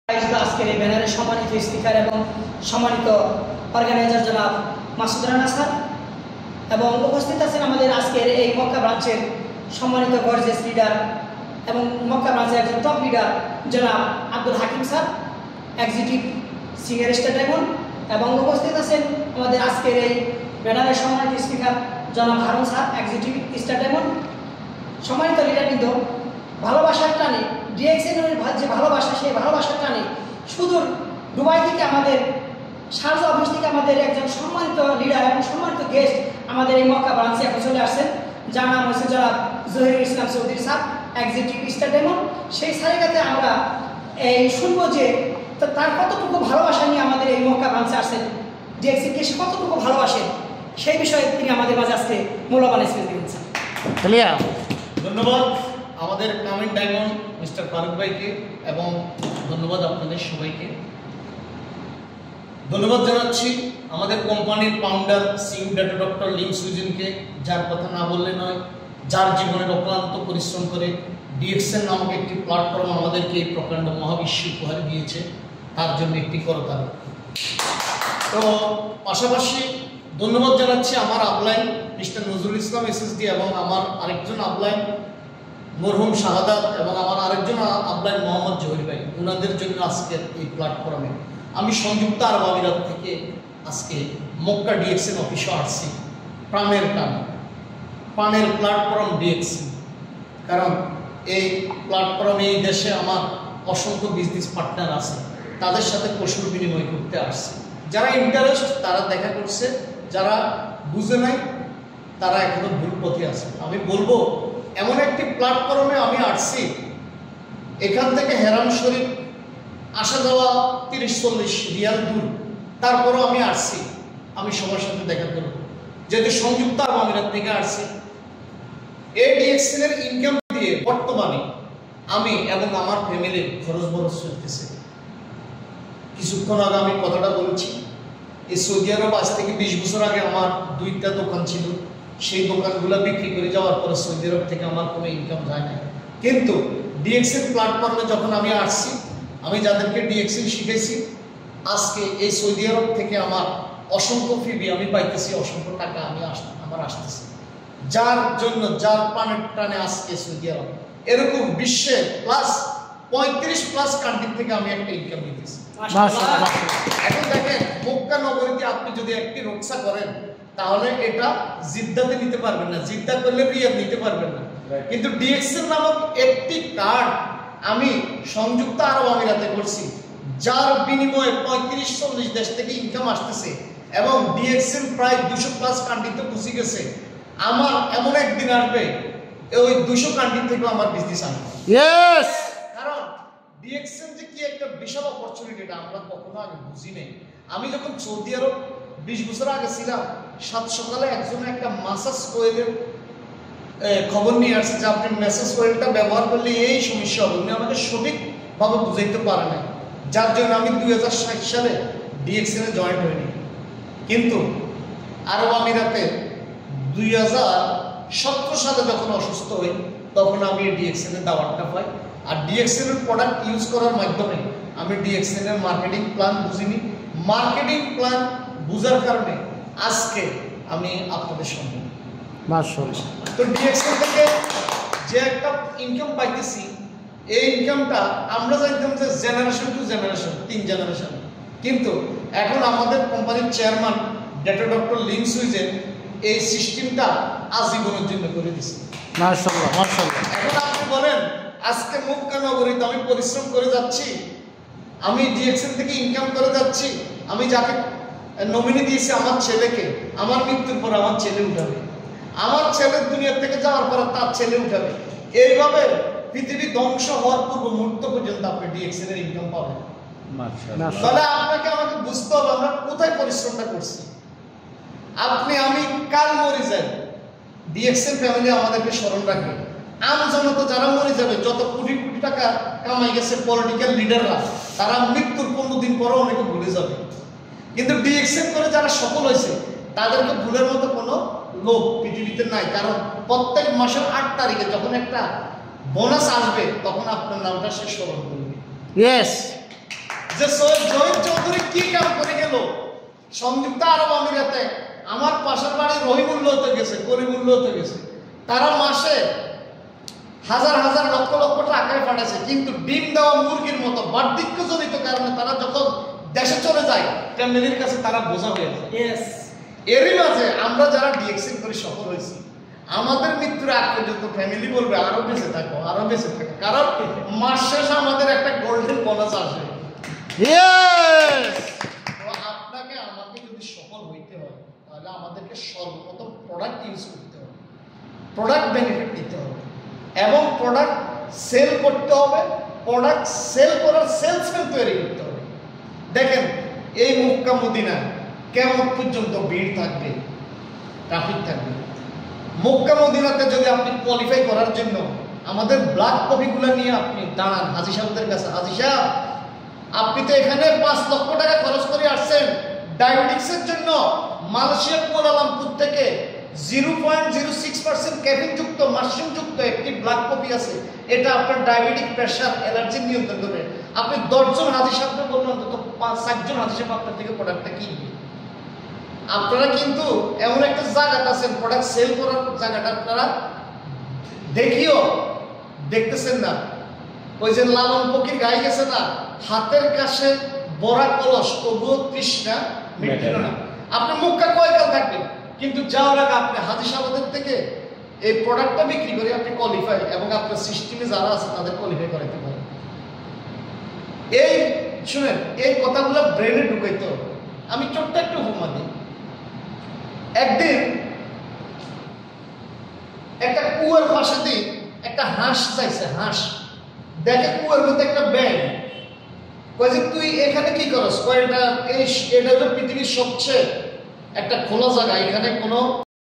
আজকের এই ব্যানারের সম্মানিত স্পিকার এবং সম্মানিত অর্গানাইজার জনাব মাসুদ রানা স্যার এবং উপস্থিত আছেন আমাদের আজকের এই মক্কা ব্রাঞ্চের সম্মানিত গর্জেস লিডার এবং মক্কা ব্রাঞ্চের একজন টপ লিডার জনাব Abdul Hakim sir, executive senior star diamond, এবং উপস্থিত আছেন আমাদের আজকের এই ব্যানারের সম্মানিত স্পিকার জনাব Harun sir, executive star diamond. সম্মানিত লিডারবৃন্দ, ভালোবাসার টানে ডিএক্সএনের যে ভালোবাসা, সেই ভালোবাসার টানে সুদূর দুবাই থেকে আমাদের শারজা অফিস থেকে আমাদের একজন সম্মানিত লিডার এবং সম্মানিত গেস্ট আমাদের এই মক্কা ব্রাঞ্চে এখন চলে আসছেন, যার নাম হচ্ছে জনাব Zahirul Islam Chowdhury sir, executive star diamond. সেই স্যারের কাছে আমরা এই শুনবো যে তার কতটুকু ভালোবাসা নিয়ে আমাদের এই মক্কা ব্রাঞ্চে আসছেন, ডিএক্সিকে সে কতটুকু ভালোবাসেন, সেই বিষয়ে তিনি আমাদের মাঝে আজকে মূল্যবান স্পিচ দিবেন স্যার। ধন্যবাদ আমাদের কামিং ডায়মন্ড মিস্টার ফারুক ভাইকে এবং ধন্যবাদ আপনাদের সবাইকে। ধন্যবাদ জানাচ্ছি আমাদের কোম্পানির ফাউন্ডার সিইও ডক্টর লিম সুইজেনকে, যার কথা না বললে নয়, যার জীবনের অক্লান্ত পরিশ্রম করে ডিএক্সএন নামক একটি প্ল্যাটফর্ম আমাদেরকে এই প্রকাণ্ড মহাবিশ্ব উপহার দিয়েছে, তার জন্য একটি করতালি। তো পাশাপাশি ধন্যবাদ জানাচ্ছি আমার upline mister Nazrul Islam SSD এবং আমার আরেকজন আপলাইন মরহুম শাহাদাত এবং আমার আরেকজন আপলাইন মোহাম্মদ জহির ভাই, ওনাদের জন্য আজকের এই প্ল্যাটফর্মে আমি সংযুক্ত আরব আমিরাত থেকে আজকে মক্কা ডিএক্সএন অফিসে আসছি প্রাণের টানে, প্রাণের প্ল্যাটফর্ম ডিএক্সএন। কারণ এই প্ল্যাটফর্মে এই দেশে আমার অসংখ্য বিজনেস পার্টনার আছে, তাদের সাথে কুশল বিনিময় করতে আসছে। যারা ইন্টারেস্ট তারা দেখা করছে, যারা বুঝে নাই তারা এখনো ভুল পথে আছে। আমি বলবো এমন একটি প্ল্যাটফর্মে আমি আসছি, এখান থেকে হেরাম শরীফ আসা যাওয়া 30-40 রিয়াল দূর, তারপরও আমি আসছি, আমি সবার সাথে দেখা করব। যেহেতু সংযুক্ত আরব আমিরাত থেকে আসছি, এই ডিএক্সএন এর ইনকাম দিয়ে বর্তমানে আমি এবং আমার ফ্যামিলির খরচ বরচ চলতেছে। কিছুক্ষণ আগে আমি কথাটা বলেছি, এই সৌদি আরব আজ থেকে 20 বছর আগে আমার 2টা দোকান ছিল, সেই দোকানগুলো বিক্রি করে যাওয়ার পরে সৌদি আরব থেকে আমার কোনো ইনকাম যায় না। কিন্তু ডিএক্সএন প্ল্যাটফর্মে যখন আমি আসছি, আমি যাদেরকে ডিএক্সএন শিখেছি, আজকে এই সৌদি আরব থেকে আমার অসংখ্য ফিবি আমি পাইতেছি, অসংখ্য টাকা আমার আসতেছে, যার জন্য যার প্রাণের টানে আজকে সৌদি আরব এরকম বিশ্বের +35+ কান্ট্রি থেকে আমি একটা ইনকাম নিতেছি। এখন দেখেন, মক্কা নগরীতে আপনি যদি একটি রক্সা করেন তাহলে এটা জিদ্দাতে নিতে পারবেন না, জিদ্দা করলে রিয়াদ নিতে পারবেন না। কিন্তু ডিএক্সএন নামক একটি কার্ড আমি সংযুক্ত আরব আমিরাতে করছি, যার বিনিময়ে 35-40 দেশ থেকে ইনকাম আসতেছে এবং ডিএক্সএন প্রায় 200+ কান্ট্রিতে পৌঁছে গেছে। আমার এমন একদিন আসবে ওই 200 কান্ট্রি থেকে আমার বিজনেস আসবে। কারণ ডিএক্সএন যে কি একটা বিশাল অপরচুনিটি, এটা আমরা কখনো আগে বুঝি নাই। আমি যখন সৌদি আরব 20 বছর আগে ছিলাম, 7 সকালে একজন একটা মাসাজ কোয়েলের খবর নিয়ে আসছে যে আপনি মেসেজ কোয়েলটা ব্যবহার করলে এই সমস্যা হবে, উনি আমাকে সঠিকভাবে বুঝাইতে পারে না, যার জন্য আমি 2060 সালে ডিএক্সএন এ জয়েন হইনি। কিন্তু আরব আমিরাতে 2017 সালে যখন অসুস্থ হই, তখন আমি ডিএক্সএন এর দাওয়াতটা পাই। আর ডিএক্সএন এর প্রোডাক্ট ইউজ করার মাধ্যমে আমি ডিএক্সএন এর মার্কেটিং প্ল্যান বুঝিনি, মার্কেটিং প্ল্যান বুঝার কারণে আজকে আমি আপনাদের সঙ্গে তো ডিএক্সএন থেকে যে একটা ইনকাম পাইতেছি, এই ইনকামটা আমরা জানতাম যে জেনারেশন টু জেনারেশন, 3 জেনারেশন, কিন্তু এখন আমাদের কোম্পানির চেয়ারম্যান ডক্টর লিম সুইজেন এই সিস্টেমটা আজীবনের জন্য করে দিচ্ছে। মাশাআল্লাহ মাশাআল্লাহ। এখন আপনি বলেন, আজকে মক্কা নগরীতে আমি পরিশ্রম করে যাচ্ছি, আমি ডিএক্সএন থেকে ইনকাম করে যাচ্ছি, আমি যাকে নমিনি দিয়েছি আমার ছেলেকে, আমার মৃত্যুর পর আমার ছেলে উঠাবে, আমার ছেলের দুনিয়া থেকে যাওয়ার পর তার ছেলে উঠাবে, এইভাবে পৃথিবী ধ্বংস হওয়ার পূর্ব মুহূর্ত পর্যন্ত আপনি ডিএক্সএন এর ইনকাম পাবেন। তাহলে আপনাকে আমাকে বুঝতে হবে আমরা কোথায় পরিশ্রমটা করছি। আপনি আমি কাল মরে যাই, ডিএক্সএন ফ্যামিলি আমাদেরকে স্মরণ রাখবে। আমজনতা যারা মরে যাবে, যত কোটি কোটি টাকা কামাই গেছে পলিটিক্যাল লিডাররা, তারা মৃত্যুর 15 দিন পরও অনেকে ভুলে যাবে। কিন্তু ডিএক্সএন করে যারা সফল হয়েছে, তাদেরকে ভুলের মতো কোনো লোক পৃথিবীতে নাই। কারণ প্রত্যেক মাসের 8 তারিখে যখন একটা বোনাস আসবে, তখন আপনার নামটা সে স্মরণ করবে। যে সৈয়দ জহির চৌধুরী কি কাম করে গেল সংযুক্ত আরব আমিরাতে, আমার পাশের বাড়ি রহিমুল্লাহতে গেছে, করিমুল্লাহতে গেছে, তারা মাসে হাজার হাজার লক্ষ লক্ষ টাকায় পাঠাচ্ছে, কিন্তু ডিম দেওয়া মুরগির মতো বার্ধক্যজনিত কারণে তারা যখন দেশে চলে যায় ফ্যামিলির কাছে তারা বোঝা হয়ে যায়। এরই মাঝে আমরা যারা ডিএক্সিন করে সফল হয়েছি, আমাদের মৃত্যুর আগ পর্যন্ত ফ্যামিলি বলবে আরো বেঁচে থাকো, আরো বেঁচে থাকো, কারণ মাস শেষে আমাদের একটা গোল্ডেন বোনাস আসে। আপনাকে আমাকে যদি সফল হইতে হয় তাহলে আমাদেরকে সর্বপ্রথম প্রোডাক্ট ইউজ করতে হবে, প্রোডাক্ট বেনিফিট নিতে হবে এবং প্রোডাক্ট সেল করতে হবে, প্রোডাক্ট সেল করার সেলসম্যান তৈরি করতে হবে। দেখেন এই মক্কা মদিনা কিয়ামত পর্যন্ত ভিড় থাকবে, ট্রাফিক থাকবে। মক্কা মদিনাতে যদি আপনি কোয়ালিফাই করার জন্য আমাদের ব্ল্যাক কপিগুলো নিয়ে আপনি দাঁড়ান হাজী সাহেবদের কাছে, হাজী সাহেব আপনি তো এখানে 5 লক্ষ টাকা খরচ করে আসছেন ডায়াবেটিক্সের জন্য, মালয়েশিয়া কুয়ালালামপুর থেকে 0.06% ক্যাফিন যুক্ত মাশরুম যুক্ত একটি ব্ল্যাক কফি আছে, এটা আপনার ডায়াবেটিক প্রেশার অ্যালার্জি নিয়ন্ত্রণ করবে। আপনি 10 জন হাজী সাহেবকে বললেন অন্তত 5-7 জন হাজী সাহেব আপনার থেকে প্রোডাক্টটা কিনবে। আপনারা কিন্তু এমন একটা জায়গাতে আছেন, প্রোডাক্ট সেল করার জায়গাটা আপনারা দেখিও দেখতেছেন না। ওই যে লালন ফকির গাই গেছে না, হাতের কাছে বড়া কলস তবুও তৃষ্ণা মিটল না। আপনি মক্কা কয়কাল থাকবেন, কিন্তু যাওয়ার আগে আপনি হাজী সাহেবদের থেকে এই প্রোডাক্টটা বিক্রি করে আপনি কোয়ালিফাই এবং আপনার সিস্টেমে যারা আছে তাদের কোয়ালিফাই করাইতে পারেন। এই শুনেন, এই কথাগুলো ব্রেনে ঢুকাইতে হবে। আমি ছোট্ট একটু উপমা দিই। একদিন একটা কুয়ার পাশে দিয়ে একটা হাঁস চাইছে, হাঁস দেখে কুয়ার মধ্যে একটা ব্যাঙ, কয় যে তুই এখানে কি করস? কয় এটা হলো পৃথিবীর সবচেয়ে একটা খোলা জায়গা, এখানে কোনো